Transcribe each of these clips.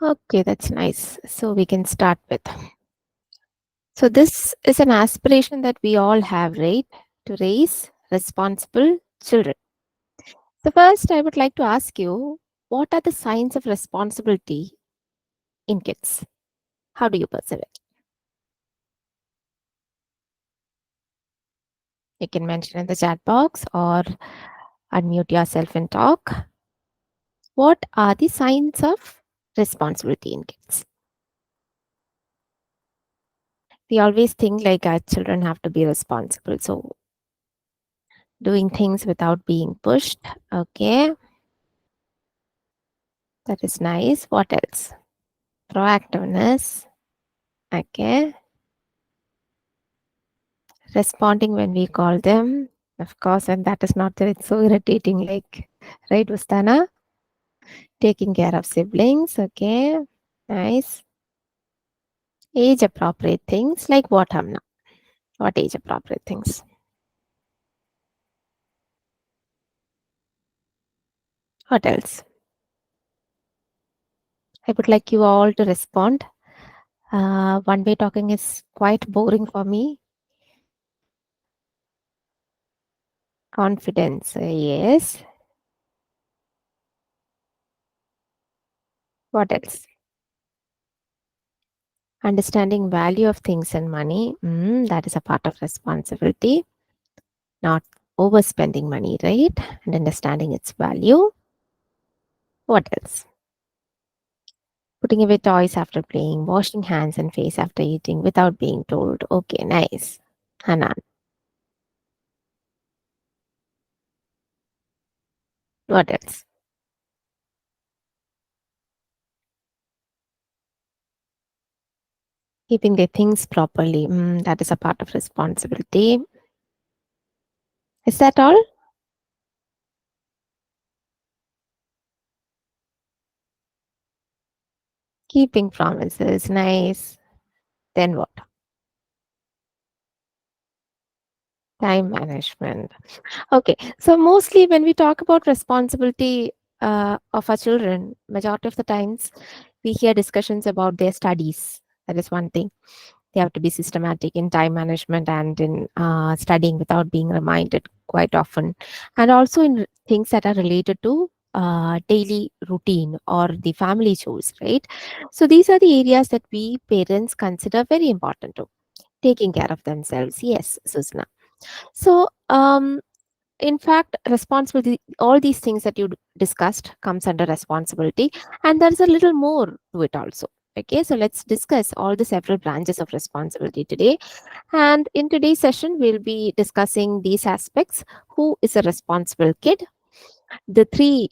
Okay, that's nice. So we can start with. So this is an aspiration that we all have, right? To raise responsible children. So first, I would like to ask you, what are the signs of responsibility in kids? How do you perceive it? You can mention in the chat box or unmute yourself and talk. What are the signs of responsibility in kids? We always think like our children have to be responsible. So doing things without being pushed. Okay, that is nice. What else? Proactiveness. Okay. Responding when we call them. Of course, and that is not that it's so irritating, like, right, Vastana? Taking care of siblings. Okay. Nice. Age appropriate things. Like what, Hamna? What age appropriate things? What else? I would like you all to respond. One way talking is quite boring for me. Confidence. Yes. What else? Understanding value of things and money. That is a part of responsibility. Not overspending money, right? And understanding its value. What else? Putting away toys after playing, washing hands and face after eating without being told. Okay, nice. Hanan. What else? Keeping their things properly. That is a part of responsibility. Is that all? Keeping promises. Nice. Then what? Time management. Okay, so mostly when we talk about responsibility of our children, majority of the times we hear discussions about their studies. That is one thing. They have to be systematic in time management and in studying without being reminded quite often, and also in things that are related to daily routine or the family chores, right? So these are the areas that we parents consider very important too. Taking care of themselves, yes, Susna. So in fact, responsibility, all these things that you discussed comes under responsibility, and there's a little more to it also. Okay, so let's discuss all the several branches of responsibility today. And in today's session, we'll be discussing these aspects: who is a responsible kid, the three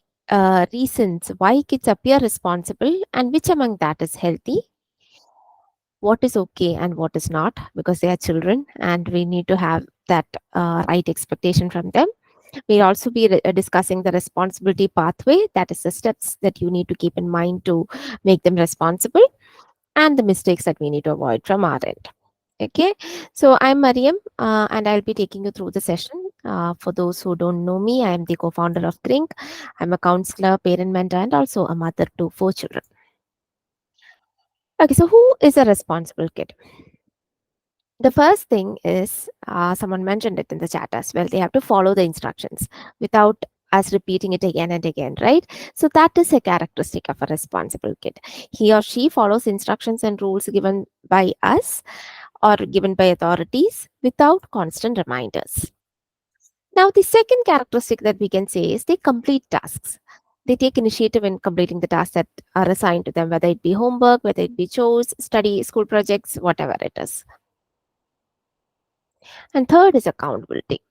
reasons why kids appear responsible, and which among that is healthy, what is okay and what is not, because they are children and we need to have that right expectation from them. We'll also be discussing the responsibility pathway, that is the steps that you need to keep in mind to make them responsible, and the mistakes that we need to avoid from our end. Okay, so I'm Mariam, and I'll be taking you through the session. For those who don't know me, I am the co-founder of Crink. I'm a counselor, parent mentor, and also a mother to 4 children. Okay, so who is a responsible kid? The first thing is, someone mentioned it in the chat as well, they have to follow the instructions without us repeating it again and again, right? So that is a characteristic of a responsible kid. He or she follows instructions and rules given by us or given by authorities without constant reminders. Now, the second characteristic that we can say is they complete tasks. They take initiative in completing the tasks that are assigned to them, whether it be homework, whether it be chores, study, school projects, whatever it is. And third is accountability.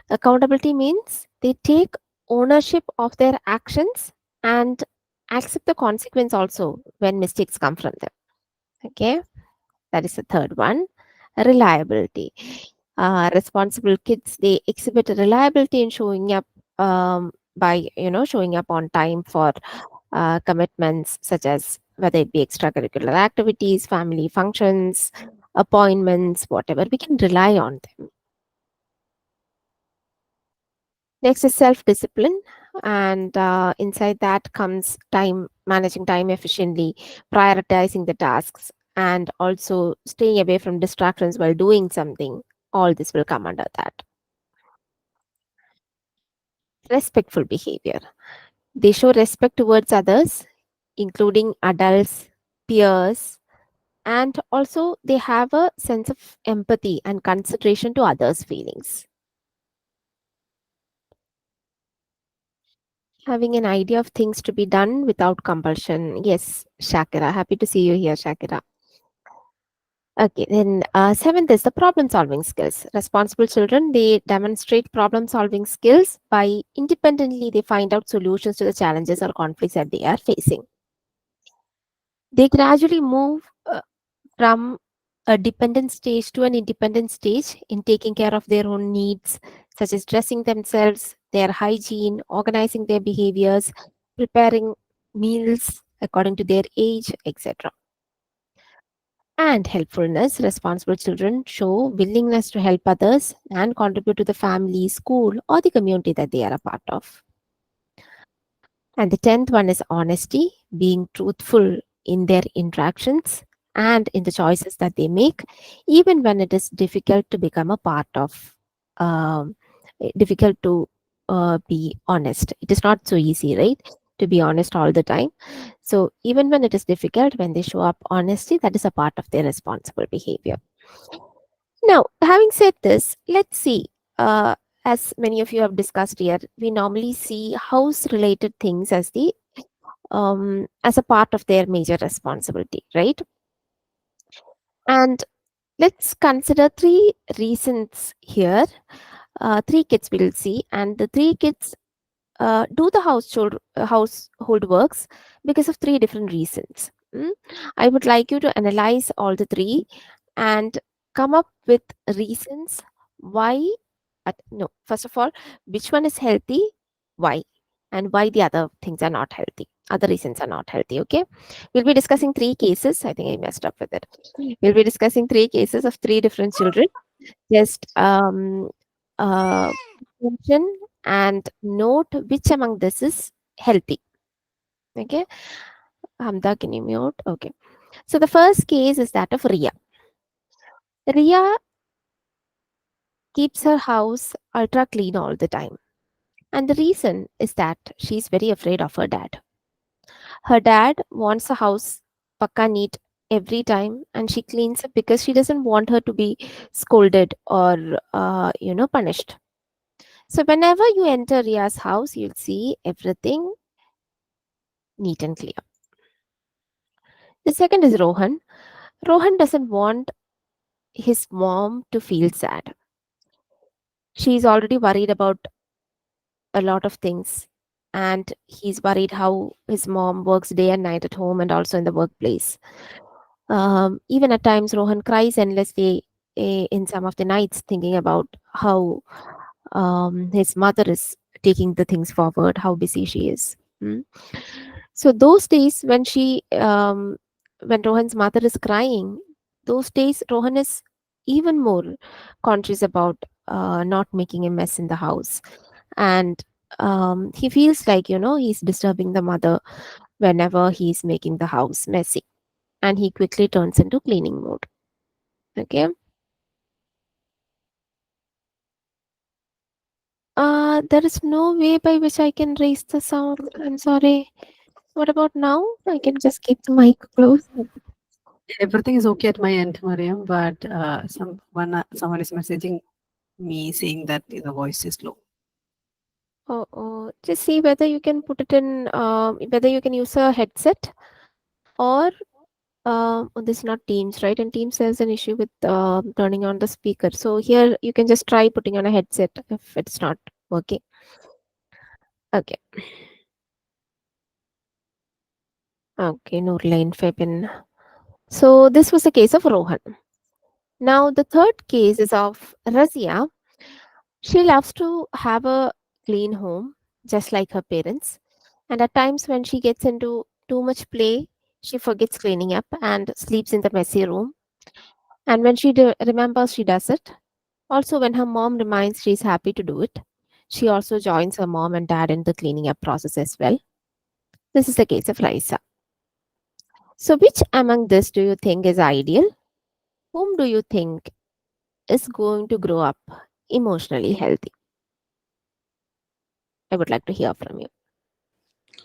Accountability means they take ownership of their actions and accept the consequence also when mistakes come from them. Okay, that is the third one. Reliability. Responsible kids, they exhibit reliability in showing up, by showing up on time for commitments such as whether it be extracurricular activities, family functions, appointments, whatever. We can rely on them. Next is self discipline. And inside that comes time, managing time efficiently, prioritizing the tasks, and also staying away from distractions while doing something. All this will come under that. Respectful behavior. They show respect towards others, including adults, peers, and also they have a sense of empathy and consideration to others' feelings. Having an idea of things to be done without compulsion. Yes, Shakira. Happy to see you here, Shakira. Okay, then seventh is the problem solving skills. Responsible children, they demonstrate problem solving skills by independently they find out solutions to the challenges or conflicts that they are facing. They gradually move from a dependent stage to an independent stage in taking care of their own needs, such as dressing themselves, their hygiene, organizing their behaviors, preparing meals according to their age, etc. And helpfulness, responsible children show willingness to help others and contribute to the family, school, or the community that they are a part of. And the 10th one is honesty, being truthful in their interactions and in the choices that they make, even when it is difficult to become a part of, um, difficult to be honest. It is not so easy, right? To be honest all the time. So, even when it is difficult, when they show up honesty, that is a part of their responsible behavior. Now, having said this, let's see. As many of you have discussed here, we normally see house related things as a part of their major responsibility, right? And let's consider three reasons here. Three kids we'll see, and the three kids do the household works because of three different reasons. I would like you to analyze all the three and come up with reasons why. No, first of all, which one is healthy, why, and why the other things are not healthy. Other reasons are not healthy. Okay, we'll be discussing three cases. I think I messed up with it. We'll be discussing three cases of three different children. Just uh, mention and note which among this is healthy. Okay, Hamda, can you mute? Okay. So the first case is that of Ria. Ria keeps her house ultra clean all the time. And the reason is that she's very afraid of her dad. Her dad wants a house pakka neat every time, and she cleans it because she doesn't want her to be scolded or punished. So whenever you enter Ria's house, you'll see everything neat and clear. The second is Rohan. Rohan doesn't want his mom to feel sad. She's already worried about a lot of things, and he's worried how his mom works day and night at home and also in the workplace. Even at times, Rohan cries endlessly in some of the nights, thinking about how his mother is taking the things forward, how busy she is. Mm. So those days when Rohan's mother is crying, those days Rohan is even more conscious about not making a mess in the house, and he feels like he's disturbing the mother whenever he's making the house messy, and he quickly turns into cleaning mode. Okay. There is no way by which I can raise the sound. I'm sorry. What about now? I can just keep the mic close. Everything is okay at my end, Mariam, but someone is messaging me saying that the voice is low. Oh, just see whether you can put it in, whether you can use a headset or oh, this is not Teams, right? And Teams has an issue with turning on the speaker. So here you can just try putting on a headset if it's not working. Okay. Okay, Noorlain Febin. So this was the case of Rohan. Now the third case is of Razia. She loves to have a clean home, just like her parents. And at times when she gets into too much play, she forgets cleaning up and sleeps in the messy room. And when she remembers, she does it. Also, when her mom reminds, she's happy to do it. She also joins her mom and dad in the cleaning up process as well. This is the case of Raisa. So, which among this do you think is ideal? Whom do you think is going to grow up emotionally healthy? I would like to hear from you.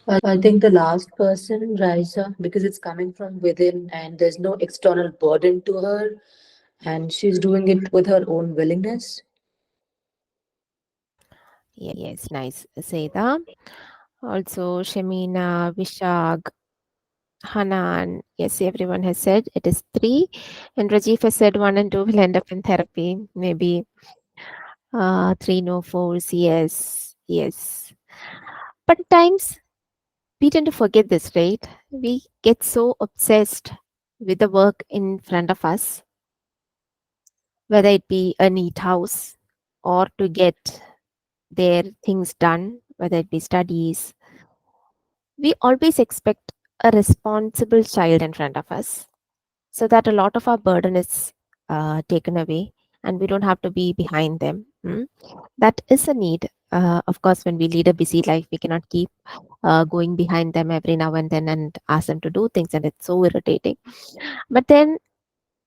I think the last person, Raisa, because it's coming from within and there's no external burden to her, and she's doing it with her own willingness. Yes, nice, Seda. Also, Shamina, Vishag, Hanan. Yes, everyone has said it is three. And Rajiv has said one and two will end up in therapy. Maybe three, no, fours. Yes, yes. But at times we tend to forget this, right? We get so obsessed with the work in front of us, whether it be a neat house or to get their things done, whether it be studies. We always expect a responsible child in front of us so that a lot of our burden is taken away and we don't have to be behind them. That is a need. Of course, when we lead a busy life, we cannot keep going behind them every now and then and ask them to do things, and it's so irritating. But then,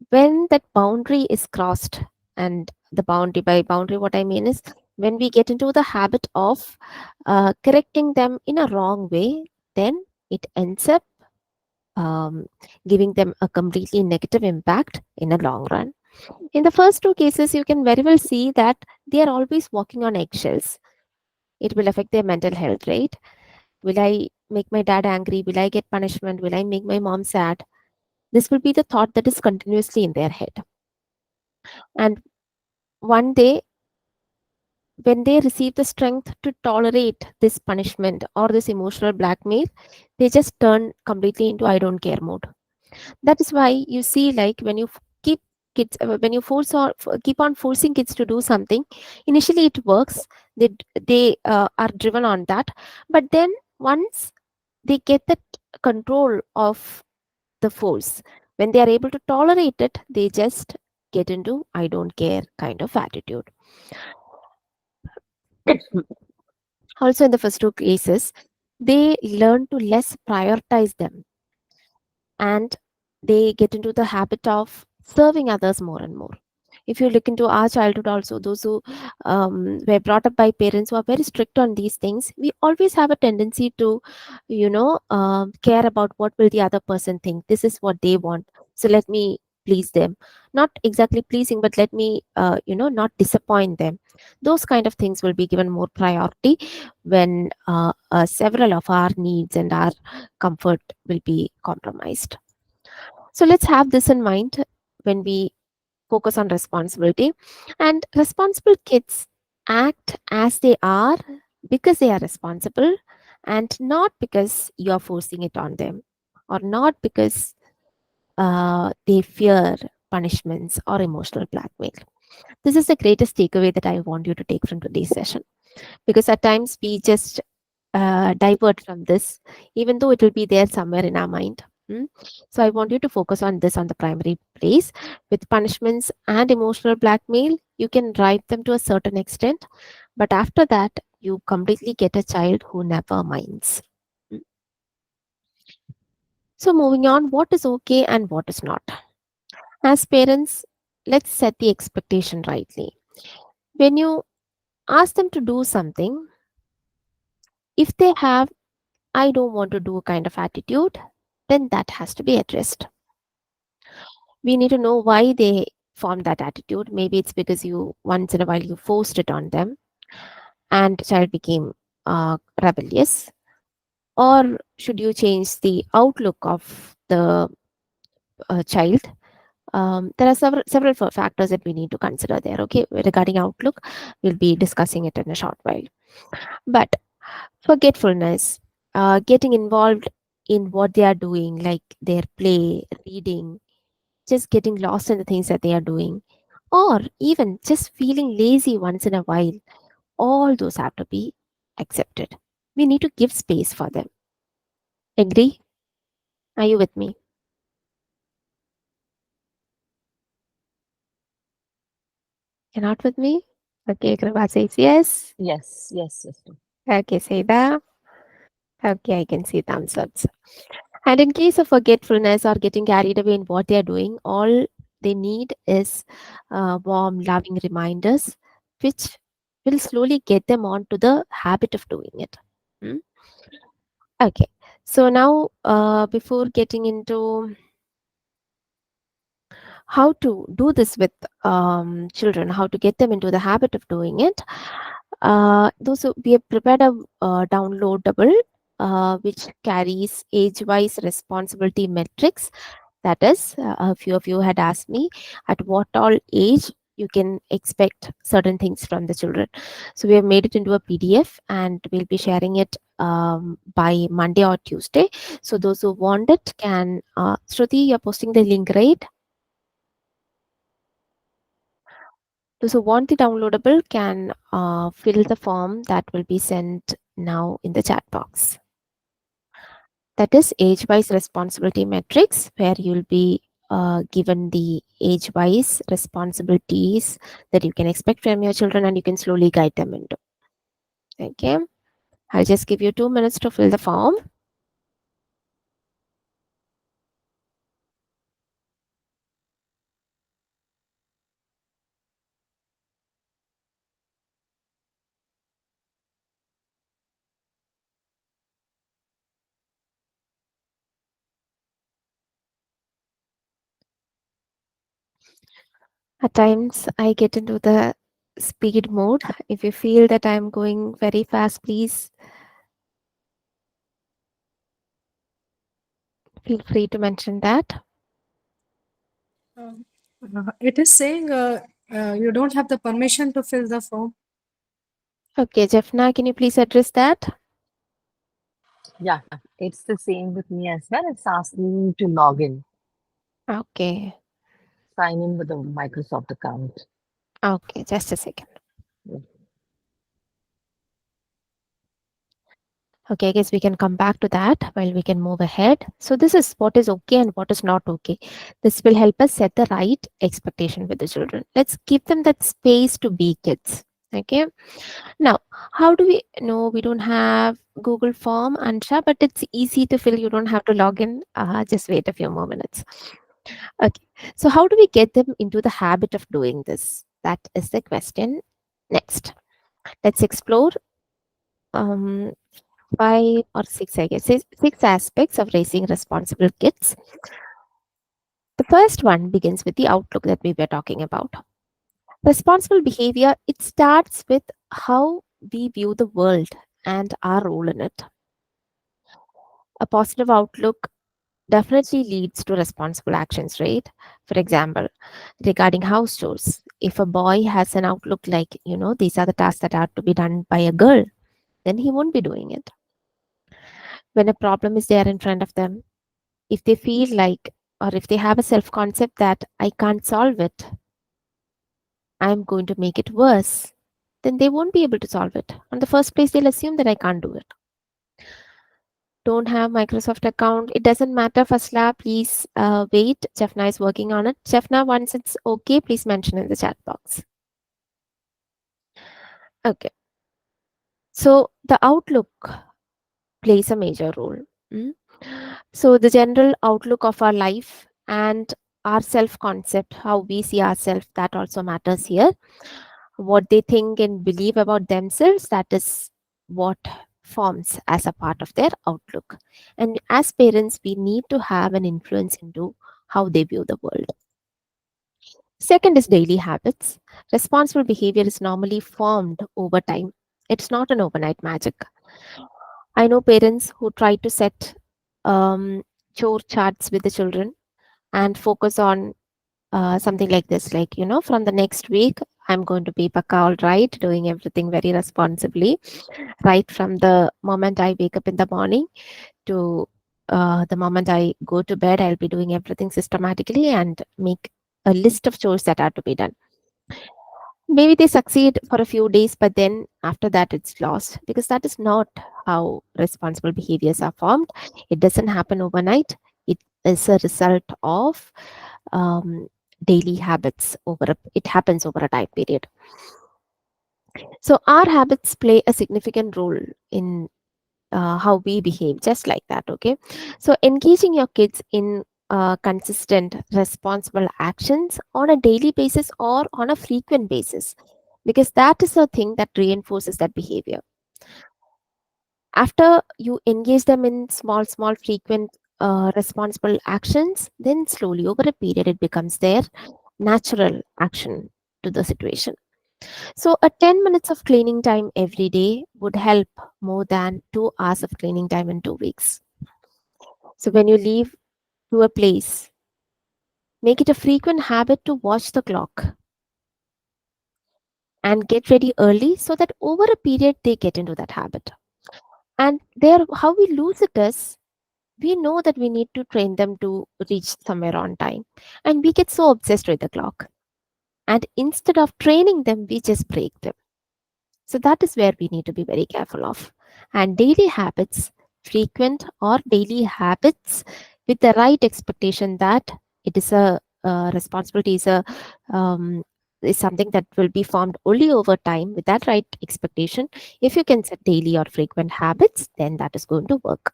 when that boundary is crossed, and the boundary by boundary, what I mean is when we get into the habit of correcting them in a wrong way, then it ends up um, giving them a completely negative impact in a long run. In the first two cases, you can very well see that they are always walking on eggshells. It will affect their mental health, right? Will I make my dad angry? Will I get punishment? Will I make my mom sad? This will be the thought that is continuously in their head. And one day, when they receive the strength to tolerate this punishment or this emotional blackmail, they just turn completely into I don't care mode. That is why you see, like when you keep kids, when you keep on forcing kids to do something, initially it works. They are driven on that, but then once they get that control of the force, when they are able to tolerate it, they just get into I don't care kind of attitude. Also, in the first two cases, they learn to less prioritize them and they get into the habit of serving others more and more. If you look into our childhood, also, those who were brought up by parents who are very strict on these things, we always have a tendency to, care about what will the other person think. This is what they want. So let me please them. Not exactly pleasing, but let me, not disappoint them. Those kind of things will be given more priority when several of our needs and our comfort will be compromised. So let's have this in mind when we focus on responsibility. And responsible kids act as they are because they are responsible and not because you are forcing it on them or not because they fear punishments or emotional blackmail. This is the greatest takeaway that I want you to take from today's session, because at times we just divert from this, even though it will be there somewhere in our mind. Mm. So I want you to focus on this on the primary place. With punishments and emotional blackmail, you can drive them to a certain extent, but after that, you completely get a child who never minds. Mm. So moving on, what is okay and what is not? As parents, let's set the expectation rightly. When you ask them to do something, if they have I don't want to do kind of attitude, then that has to be addressed. We need to know why they formed that attitude. Maybe it's because you once in a while you forced it on them and the child became rebellious. Or should you change the outlook of the child? There are several factors that we need to consider there. Okay, regarding outlook, we'll be discussing it in a short while. But forgetfulness, getting involved in what they are doing, like their play, reading, just getting lost in the things that they are doing, or even just feeling lazy once in a while, all those have to be accepted. We need to give space for them. Agree? Are you with me? You're not with me? Okay, Kripa says yes. Yes, yes, yes. Okay, Seda. Okay, I can see thumbs ups. And in case of forgetfulness or getting carried away in what they are doing, all they need is warm, loving reminders, which will slowly get them onto the habit of doing it. Hmm? Okay, so now before getting into how to do this with children, how to get them into the habit of doing it, those we have prepared a downloadable which carries age-wise responsibility metrics. That is, a few of you had asked me at what all age you can expect certain things from the children. So we have made it into a PDF and we'll be sharing it by Monday or Tuesday. So those who want it can, Shruti, you're posting the link, right? Those who want the downloadable can fill the form that will be sent now in the chat box. That is age-wise responsibility metrics, where you'll be given the age-wise responsibilities that you can expect from your children and you can slowly guide them into. Okay. I'll just give you 2 minutes to fill the form. At times, I get into the speed mode. If you feel that I'm going very fast, please feel free to mention that. Um, it is saying you don't have the permission to fill the form. Okay, Jeffna, can you please address that? Yeah, it's the same with me as well. It's asking me to log in, Okay. sign in with a Microsoft account. Okay, just a second. Yeah. Okay, I guess we can come back to that while we can move ahead. So this is what is okay and what is not okay. This will help us set the right expectation with the children. Let's give them that space to be kids. Okay. Now, how do we know we don't have Google form, Ansha, but it's easy to fill. You don't have to log in. Just wait a few more minutes. Okay. So how do we get them into the habit of doing this? That is the question. Next, let's explore um, 5 or 6, I guess, six aspects of raising responsible kids. The first one begins with the outlook that we were talking about. Responsible behavior, it starts with how we view the world and our role in it. A positive outlook definitely leads to responsible actions, right? For example, regarding house chores, if a boy has an outlook like, these are the tasks that are to be done by a girl, then he won't be doing it. When a problem is there in front of them, if they feel like, or if they have a self concept that I can't solve it, I'm going to make it worse, then they won't be able to solve it. In the first place, they'll assume that I can't do it. Don't have Microsoft account. It doesn't matter, Fasla. Please wait. Jeffna is working on it. Jeffna, once it's okay, please mention in the chat box. Okay. So the outlook plays a major role. Mm. So the general outlook of our life and our self concept, how we see ourselves, that also matters here. What they think and believe about themselves, that is what forms as a part of their outlook. And as parents, we need to have an influence into how they view the world. Second is daily habits. Responsible behavior is normally formed over time. It's not an overnight magic. I know parents who try to set chore charts with the children and focus on something like this, like, from the next week, I'm going to be Paka all right, doing everything very responsibly, right from the moment I wake up in the morning to the moment I go to bed, I'll be doing everything systematically and make a list of chores that are to be done. Maybe they succeed for a few days, but then after that, it's lost because that is not how responsible behaviors are formed. It doesn't happen overnight. It is a result of daily habits it happens over a time period. So our habits play a significant role in how we behave, just like that. Okay, so engaging your kids in consistent, responsible actions on a daily basis or on a frequent basis, because that is the thing that reinforces that behavior. After you engage them in small, frequent, responsible actions, then slowly over a period, it becomes their natural action to the situation. So, a 10 minutes of cleaning time every day would help more than 2 hours of cleaning time in 2 weeks. So, when you leave to a place, make it a frequent habit to watch the clock and get ready early so that over a period they get into that habit. And there, how we lose it is we know that we need to train them to reach somewhere on time. And we get so obsessed with the clock. And instead of training them, we just break them. So that is where we need to be very careful of. And daily habits, frequent or daily habits with the right expectation that it is a responsibility, um, is something that will be formed only over time with that right expectation. If you can set daily or frequent habits, then that is going to work.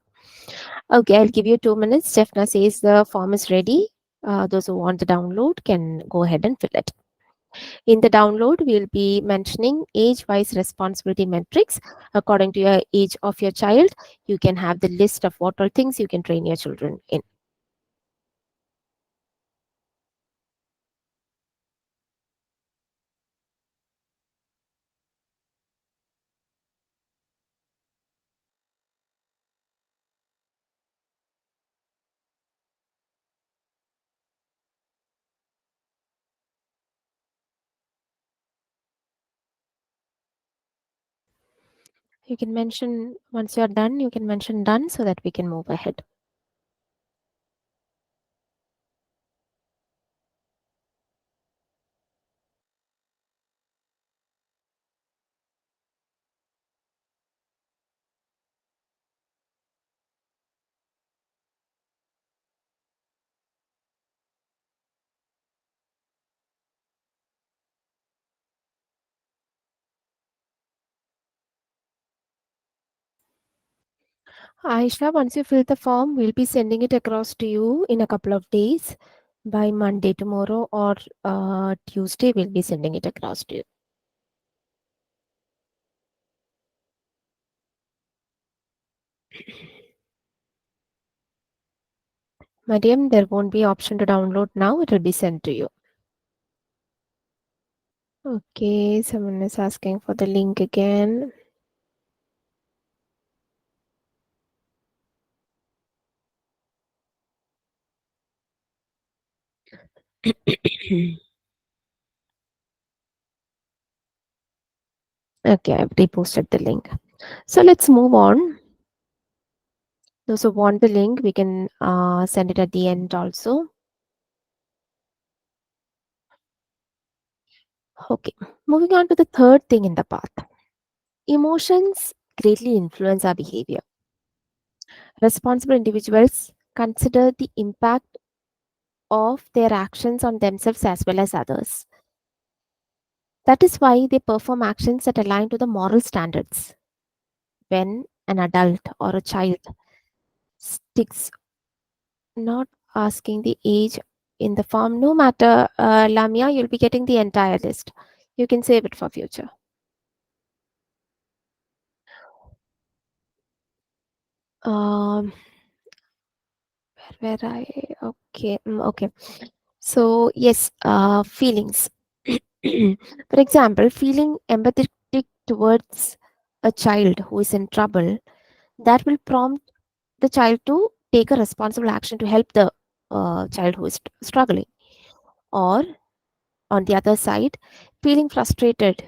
Okay, I'll give you 2 minutes. Jeffna says the form is ready. Those who want the download can go ahead and fill it. In the download, we'll be mentioning age-wise responsibility metrics. According to your age of your child, you can have the list of what all things you can train your children in. You can mention, once you're done, you can mention done so that we can move ahead. Aisha, once you fill the form, we'll be sending it across to you in a couple of days. By Monday tomorrow or Tuesday, we'll be sending it across to you. Mariam, there won't be option to download now. It will be sent to you. Okay, someone is asking for the link again. Okay, I've reposted the link. So let's move on. Those who want the link, we can send it at the end also. Okay, moving on to the third thing in the path. Emotions greatly influence our behavior. Responsible individuals consider the impact of their actions on themselves as well as others. That is why they perform actions that align to the moral standards. When an adult or a child sticks, not asking the age in the form, no matter, Lamia, you'll be getting the entire list. You can save it for future. Um, where I okay, okay. So yes, feelings. For example, feeling empathetic towards a child who is in trouble, that will prompt the child to take a responsible action to help the child who is struggling. Or on the other side, feeling frustrated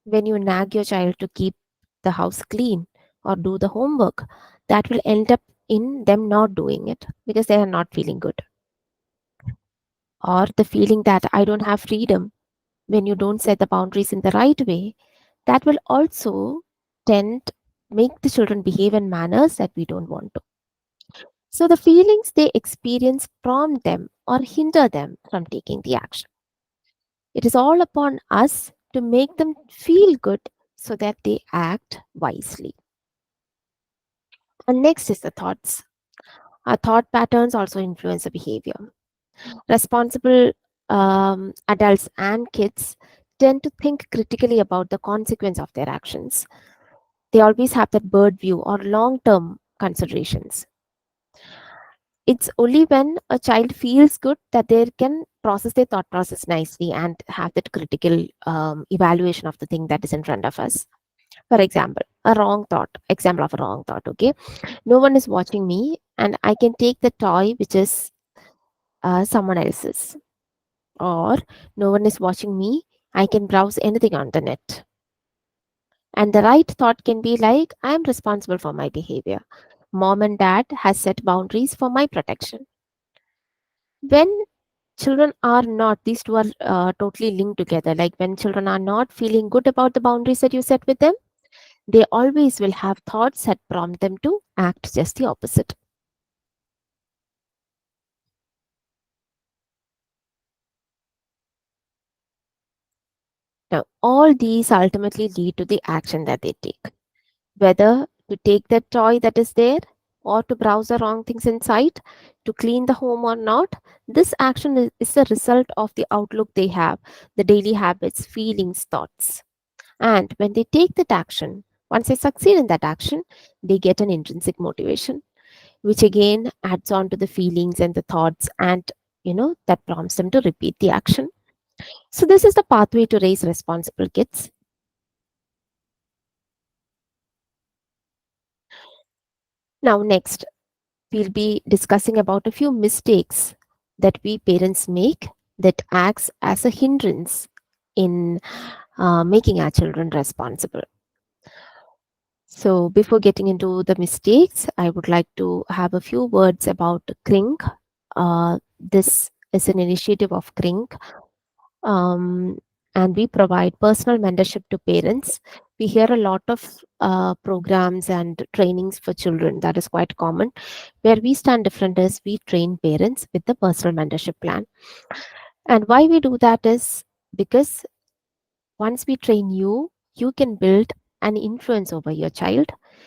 when you nag your child to keep the house clean or do the homework, that will end up in them not doing it because they are not feeling good. Or the feeling that I don't have freedom when you don't set the boundaries in the right way, that will also tend make the children behave in manners that we don't want to. So the feelings they experience prompt them or hinder them from taking the action. It is all upon us to make them feel good so that they act wisely. And next is the thoughts. Our thought patterns also influence the behavior. Responsible adults and kids tend to think critically about the consequence of their actions. They always have that bird view or long term considerations. It's only when a child feels good that they can process their thought process nicely and have that critical evaluation of the thing that is in front of us. For example, a wrong thought, example of a wrong thought, okay? No one is watching me, and I can take the toy which is someone else's. Or no one is watching me, I can browse anything on the net. And the right thought can be like, I am responsible for my behavior. Mom and dad has set boundaries for my protection. When children are not, these two are totally linked together. Like when children are not feeling good about the boundaries that you set with them, they always will have thoughts that prompt them to act just the opposite. Now, all these ultimately lead to the action that they take, whether to take the toy that is there or to browse the wrong things inside, to clean the home or not. This action is the result of the outlook they have, the daily habits, feelings, thoughts. And when they take that action, once they succeed in that action, they get an intrinsic motivation, which again adds on to the feelings and the thoughts, and that prompts them to repeat the action. So this is the pathway to raise responsible kids. Now next, we'll be discussing about a few mistakes that we parents make that acts as a hindrance in making our children responsible. So before getting into the mistakes, I would like to have a few words about Crink. This is an initiative of Crink, and we provide personal mentorship to parents. We hear a lot of programs and trainings for children. That is quite common. Where we stand different is we train parents with the personal mentorship plan. And why we do that is because once we train you, you can build an influence over your child,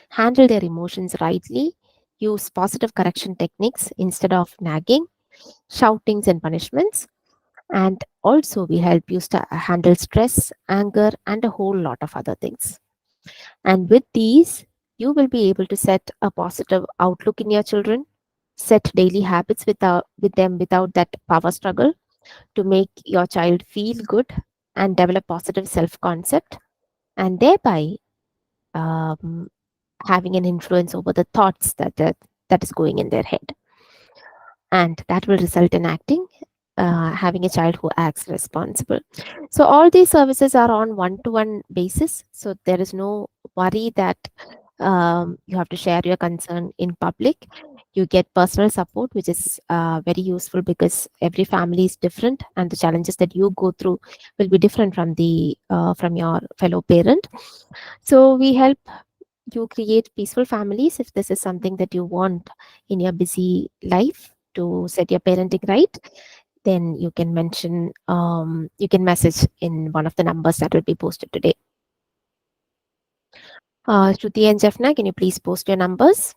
handle their emotions rightly, use positive correction techniques instead of nagging, shoutings, and punishments. And also, we help you handle stress, anger, and a whole lot of other things. And with these, you will be able to set a positive outlook in your children, set daily habits with them without that power struggle, to make your child feel good and develop positive self concept, and thereby um, having an influence over the thoughts that is going in their head, and that will result in acting, having a child who acts responsible. So all these services are on one-to-one basis, so there is no worry that you have to share your concern in public. You get personal support, which is very useful because every family is different, and the challenges that you go through will be different from your fellow parent. So we help you create peaceful families if this is something that you want in your busy life to set your parenting right. Then you can you can message in one of the numbers that will be posted today. Shruti and Jeffna, can you please post your numbers?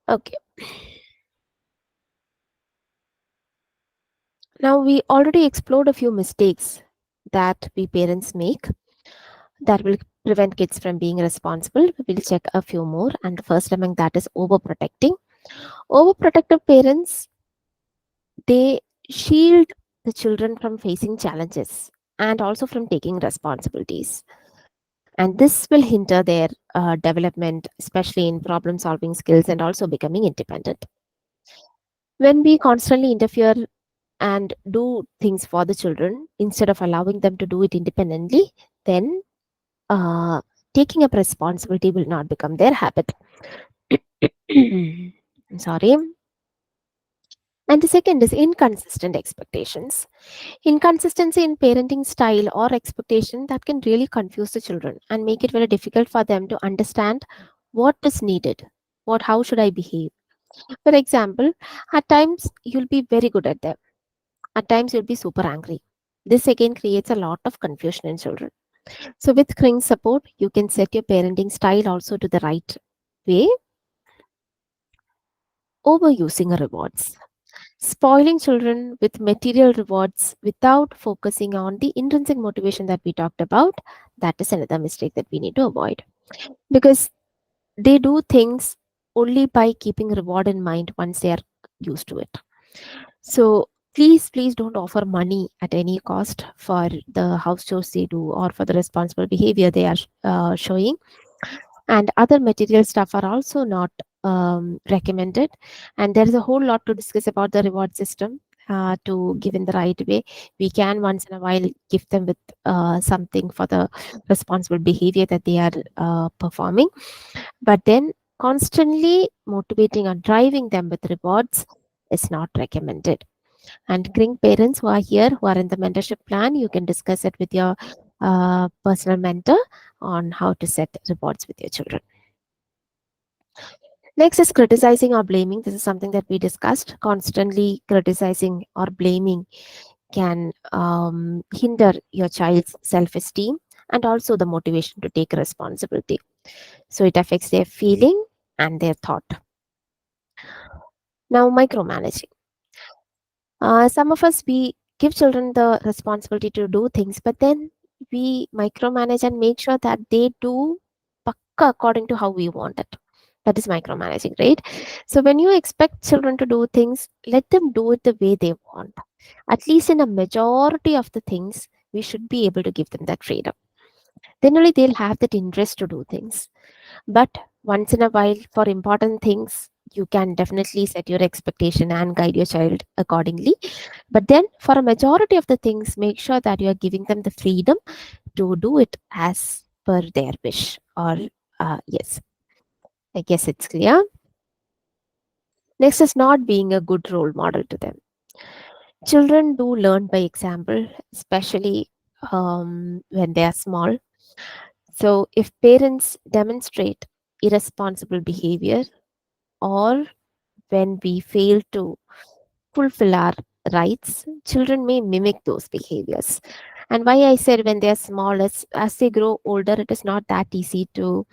Okay. Now we already explored a few mistakes that we parents make that will prevent kids from being responsible. We'll check a few more, and the first among that is overprotecting. Overprotective parents, they shield the children from facing challenges and also from taking responsibilities. And this will hinder their development, especially in problem solving skills and also becoming independent. When we constantly interfere and do things for the children instead of allowing them to do it independently, then uh, taking up responsibility will not become their habit. Sorry. And the second is inconsistent expectations. Inconsistency in parenting style or expectation that can really confuse the children and make it very difficult for them to understand what is needed. How should I behave? For example, at times you'll be very good at them. At times you'll be super angry. This again creates a lot of confusion in children. So with Crink support, you can set your parenting style also to the right way. Overusing rewards. Spoiling children with material rewards without focusing on the intrinsic motivation that we talked about, that is another mistake that we need to avoid. Because they do things only by keeping reward in mind once they are used to it. So please don't offer money at any cost for the house chores they do or for the responsible behavior they are showing. And other material stuff are also not recommended. And there is a whole lot to discuss about the reward system. To give in the right way, we can once in a while give them with something for the responsible behavior that they are performing, but then constantly motivating or driving them with rewards is not recommended. And Crink parents who are here, who are in the mentorship plan, you can discuss it with your personal mentor on how to set rewards with your children. Next is criticizing or blaming. This is something that we discussed. Constantly criticizing or blaming can hinder your child's self-esteem and also the motivation to take responsibility. So it affects their feeling and their thought. Now, micromanaging. Some of us, we give children the responsibility to do things, but then we micromanage and make sure that they do pakka according to how we want it. That is micromanaging, right? So when you expect children to do things, let them do it the way they want. At least in a majority of the things, we should be able to give them that freedom. Then only they'll have that interest to do things. But once in a while, for important things, you can definitely set your expectation and guide your child accordingly. But then, for a majority of the things, make sure that you are giving them the freedom to do it as per their wish. Or, yes, I guess it's clear. Next is not being a good role model to them. Children do learn by example, especially when they are small. So, if parents demonstrate irresponsible behavior or when we fail to fulfill our rights, children may mimic those behaviors. And why I said when they are small, as they grow older, it is not that easy to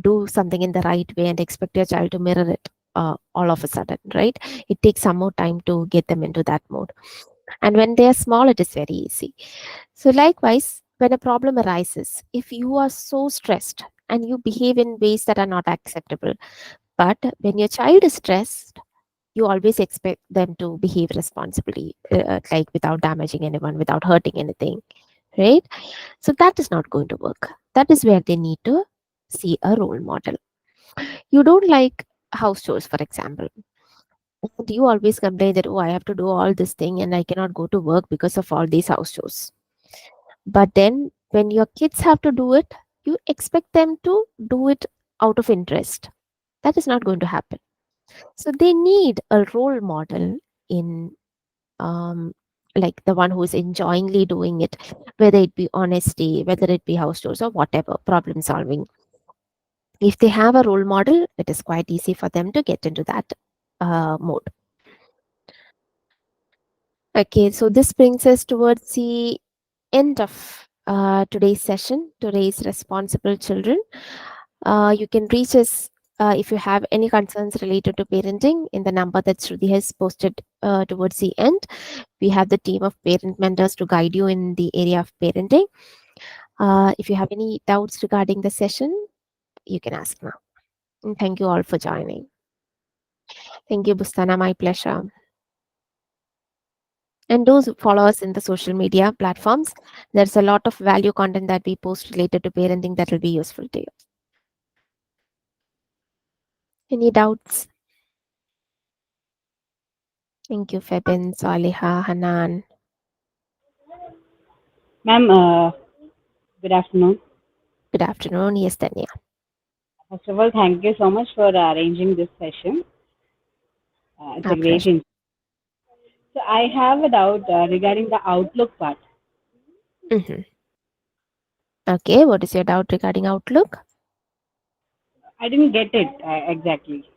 do something in the right way and expect your child to mirror it all of a sudden, right? It takes some more time to get them into that mode. And when they are small, it is very easy. So, likewise, when a problem arises, if you are so stressed and you behave in ways that are not acceptable, but when your child is stressed, you always expect them to behave responsibly, like without damaging anyone, without hurting anything, right? So that is not going to work. That is where they need to see a role model. You don't like house chores, for example. And you always complain that, oh, I have to do all this thing and I cannot go to work because of all these house chores. But then when your kids have to do it, you expect them to do it out of interest. That is not going to happen. So they need a role model in like the one who is enjoyingly doing it, whether it be honesty, whether it be house chores or whatever, problem solving. If they have a role model, it is quite easy for them to get into that mode. Okay, so this brings us towards the end of today's session to raise responsible children. You can reach us if you have any concerns related to parenting in the number that Shruti has posted towards the end. We have the team of parent mentors to guide you in the area of parenting. If you have any doubts regarding the session, you can ask now. And thank you all for joining. Thank you, Bustana. My pleasure. And those who follow us in the social media platforms, there's a lot of value content that we post related to parenting that will be useful to you. Any doubts? Thank you, Febin, Saliha, Hanan. Ma'am, good afternoon. Good afternoon. Yes, Tanya. First of all, thank you so much for arranging this session. It's Our a great. pleasure. So I have a doubt regarding the outlook part. Mhm. Okay, what is your doubt regarding Outlook? I didn't get it exactly.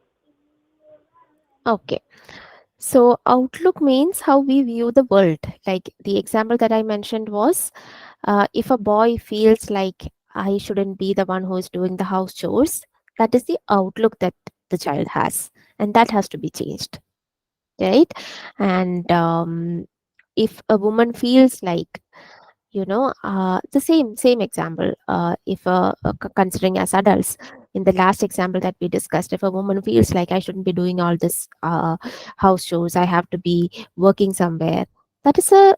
Okay. So, outlook means how we view the world. Like the example that I mentioned was if a boy feels like I shouldn't be the one who is doing the house chores, that is the outlook that the child has, and that has to be changed, right? And if a woman feels like, the same example, if considering as adults, in the last example that we discussed, if a woman feels like I shouldn't be doing all this house chores, I have to be working somewhere, that is a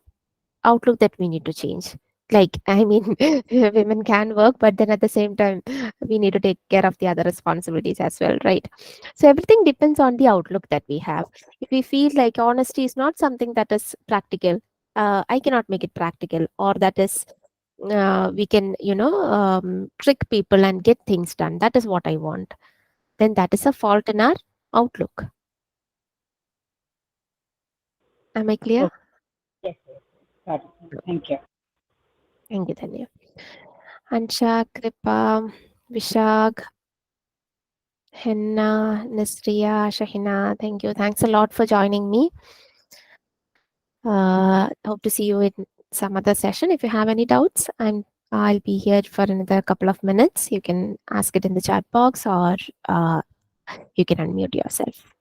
outlook that we need to change. Like, I mean, women can work, but then at the same time, we need to take care of the other responsibilities as well, right? So everything depends on the outlook that we have. If we feel like honesty is not something that is practical, I cannot make it practical, or that is we can, trick people and get things done. That is what I want. Then that is a fault in our outlook. Am I clear? Okay. Yes, yes, yes. Got it. Thank you. Thank you, Dhanya. Ansha, Kripa, Vishag, Henna, Nisriya, Shahina, thank you. Thanks a lot for joining me. Hope to see you in some other session. If you have any doubts, I'll be here for another couple of minutes. You can ask it in the chat box, or you can unmute yourself.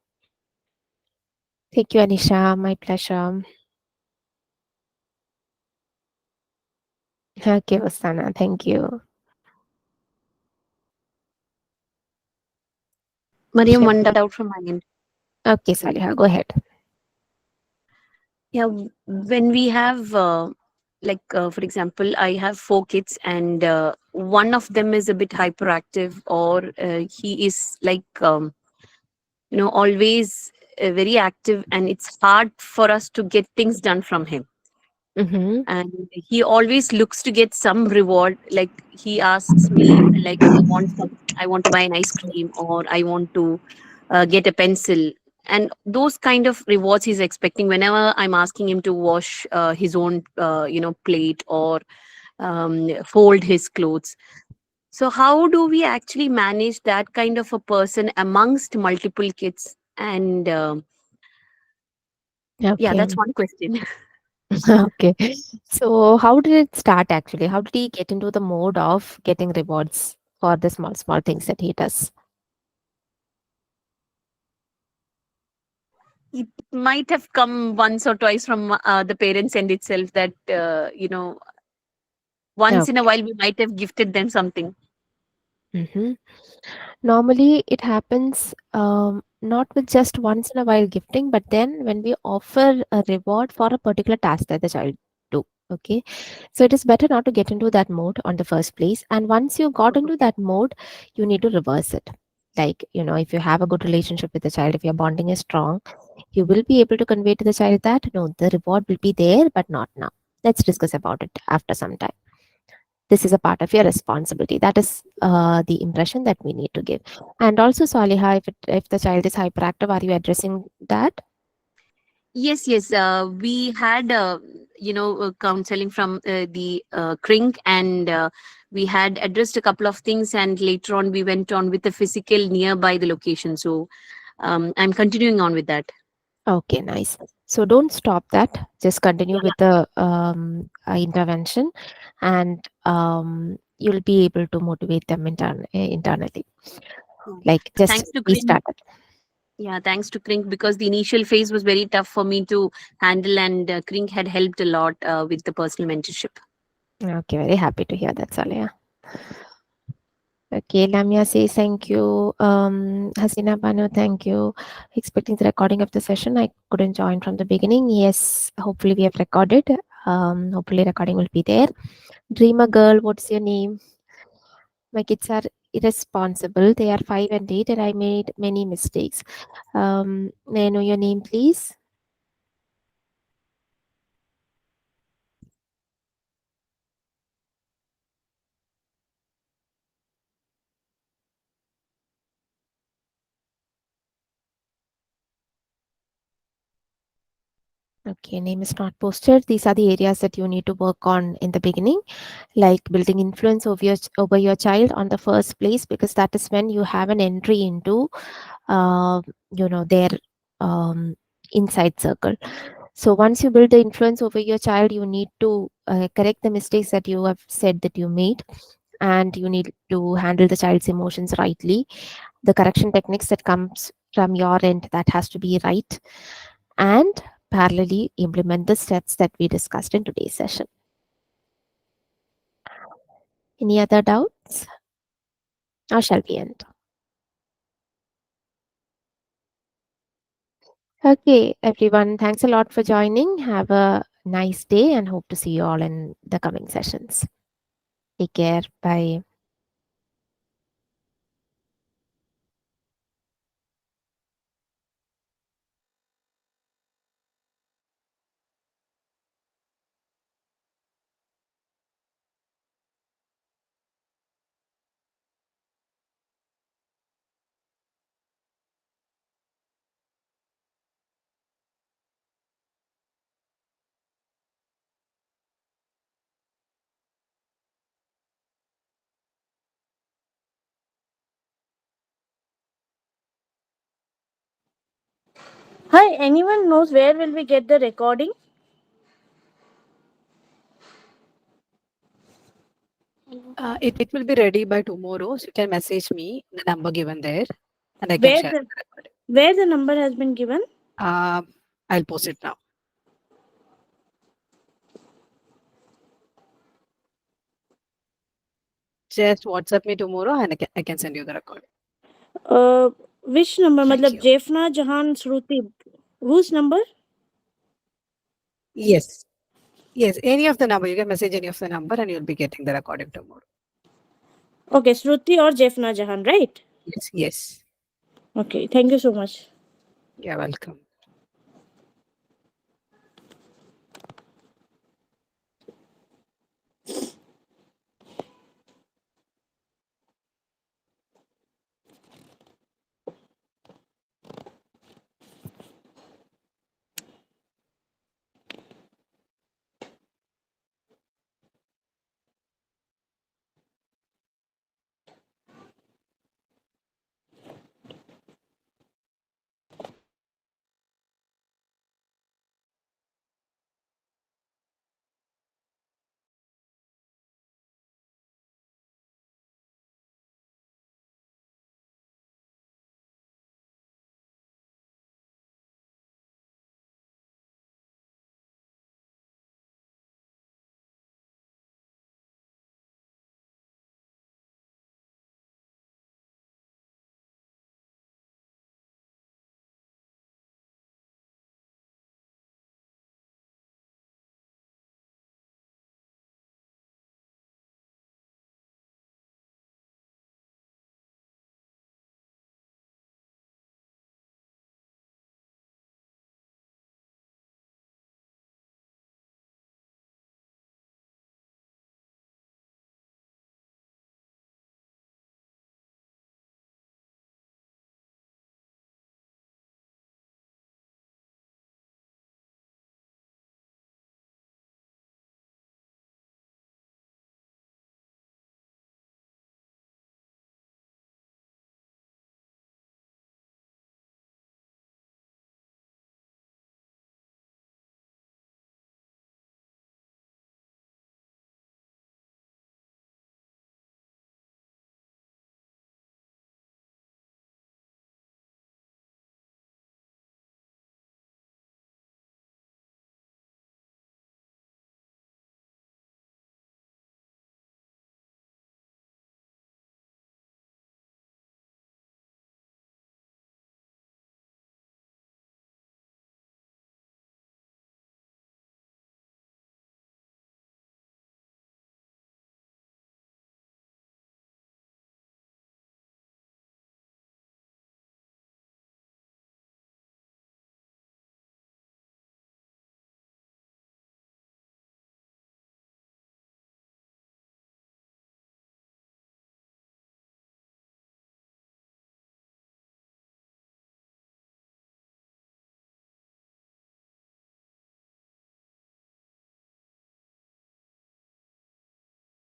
Thank you, Anisha. My pleasure. Okay, Vasana. Thank you. Mariam, Sure. one doubt from my end. Okay, Saliha, go ahead. Yeah, when we have, for example, I have 4 kids, and one of them is a bit hyperactive, or he is always very active, and it's hard for us to get things done from him. Mm-hmm. And he always looks to get some reward. Like, he asks me, like, I want to buy an ice cream, or I want to get a pencil, and those kind of rewards he's expecting whenever I'm asking him to wash his own plate, or fold his clothes. So how do we actually manage that kind of a person amongst multiple kids? And yeah, Okay. that's one question. Okay. So, how did it start actually? How did he get into the mode of getting rewards for the small, small things that he does? It might have come once or twice from the parents end itself, that once in a while we might have gifted them something. Mm-hmm. Normally, it happens not with just once in a while gifting, but then when we offer a reward for a particular task that the child do. Okay, so it is better not to get into that mode on the first place. And once you got into that mode, you need to reverse it. Like, if you have a good relationship with the child, if your bonding is strong, you will be able to convey to the child that no, the reward will be there, but not now. Let's discuss about it after some time. This is a part of your responsibility. That is the impression that we need to give. And also, Saliha, if the child is hyperactive, are you addressing that? Yes, yes. We had, counseling from the Crink, and we had addressed a couple of things, and later on we went on with the physical nearby the location. So I'm continuing on with that. Okay, nice. So don't stop that. Just continue with the intervention, and you'll be able to motivate them internally. Yeah. Like, just Thanks to Crink. restart it. Yeah, thanks to Crink, because the initial phase was very tough for me to handle, and Crink had helped a lot with the personal mentorship. Okay, very happy to hear that, Saliha. Okay, Lamia says thank you. Hasina Banu, thank you. Expecting the recording of the session. I couldn't join from the beginning. Yes, hopefully we have recorded. Hopefully recording will be there. Dreamer girl, what's your name? My kids are irresponsible. They are 5 and 8, and I made many mistakes. May I know your name, please? Okay, name is not posted. These are the areas that you need to work on in the beginning, like building influence over your child on the first place, because that is when you have an entry into, uh, their um, inside circle. So once you build the influence over your child, you need to correct the mistakes that you have said that you made, and you need to handle the child's emotions rightly. The correction techniques that comes from your end, that has to be right, and parallelly implement the steps that we discussed in today's session. Any other doubts, or shall we end? Okay, everyone, thanks a lot for joining. Have a nice day and hope to see you all in the coming sessions. Take care. Bye. Hi, anyone knows where will we get the recording? It will be ready by tomorrow. So you can message me the number given there, and I can Where share the the recording. where the number has been given? I'll post it now. Just WhatsApp me tomorrow, and I can send you the recording. Which number? Thank मतलब you. Jefna Jahan Shruti. Whose number? Yes. Yes, any of the number. You can message any of the number, and you'll be getting the recording tomorrow. Okay, Shruti or Jefna Jahan, right? Yes. Yes. Okay, thank you so much. You're welcome.